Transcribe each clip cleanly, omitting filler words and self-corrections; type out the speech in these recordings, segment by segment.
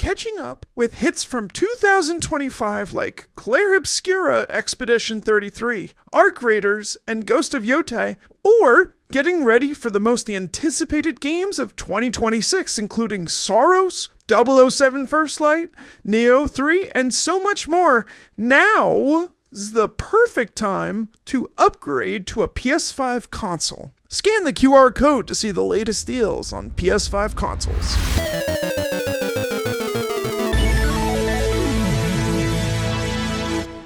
catching up with hits from 2025 like Claire Obscura Expedition 33, Arc Raiders, and Ghost of Yotei, or getting ready for the most anticipated games of 2026, including Soros, 007 First Light, Neo 3, and so much more. Now is the perfect time to upgrade to a PS5 console. Scan the QR code to see the latest deals on PS5 consoles.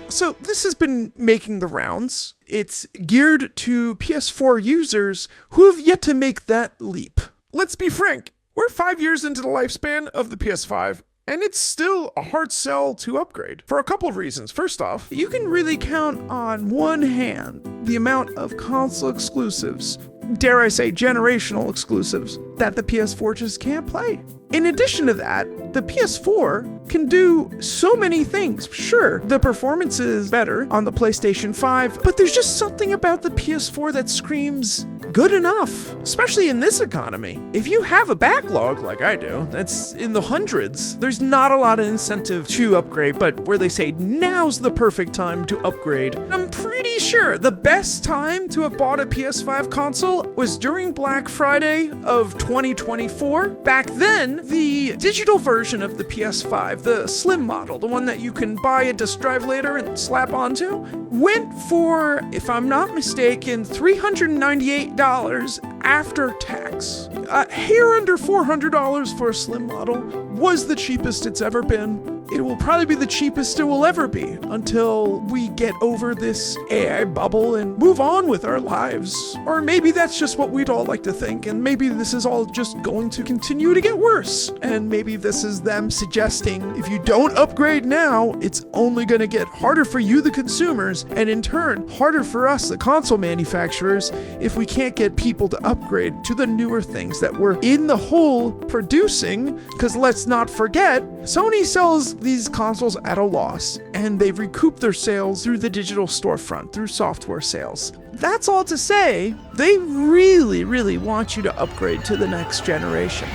So this has been making the rounds. It's geared to PS4 users who have yet to make that leap. Let's be frank, we're 5 years into the lifespan of the PS5, and it's still a hard sell to upgrade for a couple of reasons. First off, you can really count on one hand the amount of console exclusives, dare I say generational exclusives, that the PS4 just can't play. In addition to that, the PS4 can do so many things. Sure, the performance is better on the PlayStation 5, but there's just something about the PS4 that screams good enough, especially in this economy. If you have a backlog like I do, that's in the hundreds, there's not a lot of incentive to upgrade, but where they say now's the perfect time to upgrade, I'm pretty sure the best time to have bought a PS5 console was during Black Friday of 2024. Back then, the digital version of the PS5, the slim model, the one that you can buy a disk drive later and slap onto, went for, if I'm not mistaken, $398 after tax. A hair under $400 for a slim model was the cheapest it's ever been. It will probably be the cheapest it will ever be until we get over this AI bubble and move on with our lives. Or maybe that's just what we'd all like to think, and maybe this is all just going to continue to get worse. And maybe this is them suggesting if you don't upgrade now, it's only going to get harder for you, the consumers, and in turn, harder for us, the console manufacturers, if we can't get people to upgrade to the newer things that we're in the hole producing. Because let's not forget, Sony sells these consoles at a loss, and they've recouped their sales through the digital storefront, through software sales. That's all to say, they really want you to upgrade to the next generation.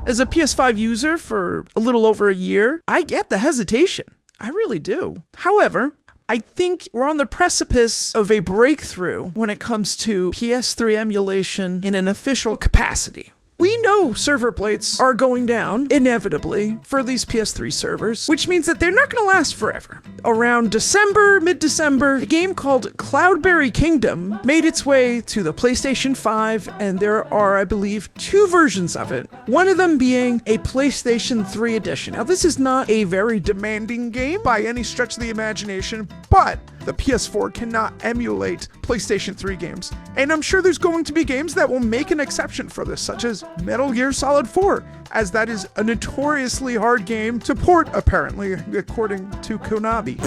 As a PS5 user for a little over a year, I get the hesitation. I really do. However, I think we're on the precipice of a breakthrough when it comes to PS3 emulation in an official capacity. We know server plates are going down, inevitably, for these PS3 servers, which means that they're not going to last forever. Around December, mid-December, a game called Cloudberry Kingdom made its way to the PlayStation 5, and there are, I believe, 2 versions of it, one of them being a PlayStation 3 edition. Now, this is not a very demanding game by any stretch of the imagination, but the PS4 cannot emulate PlayStation 3 games. And I'm sure there's going to be games that will make an exception for this, such as Metal Gear Solid 4, as that is a notoriously hard game to port, apparently, according to Konami.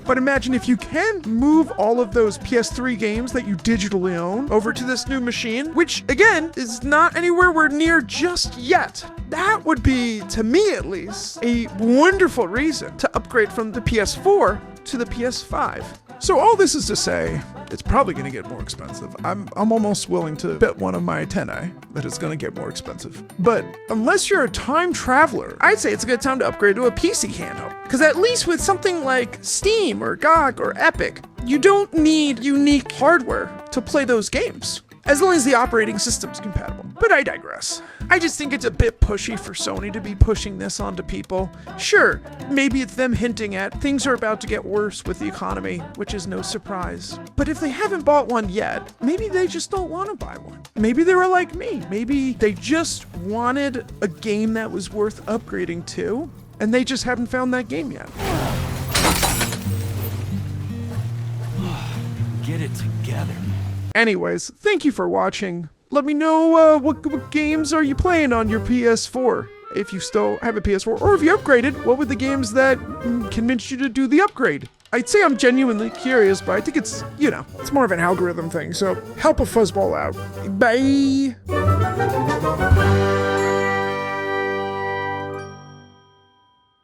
But imagine if you can move all of those PS3 games that you digitally own over to this new machine, which, again, is not anywhere near just yet. That would be, to me at least, a wonderful reason to upgrade from the PS4 to the PS5. So all this is to say, it's probably going to get more expensive. I'm almost willing to bet one of my antennae that it's going to get more expensive. But unless you're a time traveler, I'd say it's a good time to upgrade to a PC handheld. Because at least with something like Steam or GOG or Epic, you don't need unique hardware to play those games, as long as the operating system's compatible. But I digress. I just think it's a bit pushy for Sony to be pushing this onto people. Sure, maybe it's them hinting at things are about to get worse with the economy, which is no surprise. But if they haven't bought one yet, maybe they just don't want to buy one. Maybe they were like me. Maybe they just wanted a game that was worth upgrading to, and they just haven't found that game yet. Get it together. Anyways, thank you for watching. Let me know what games are you playing on your PS4, if you still have a PS4, or if you upgraded, what were the games that convinced you to do the upgrade? I'd say I'm genuinely curious, but I think it's, it's more of an algorithm thing, so help a fuzzball out. Bye!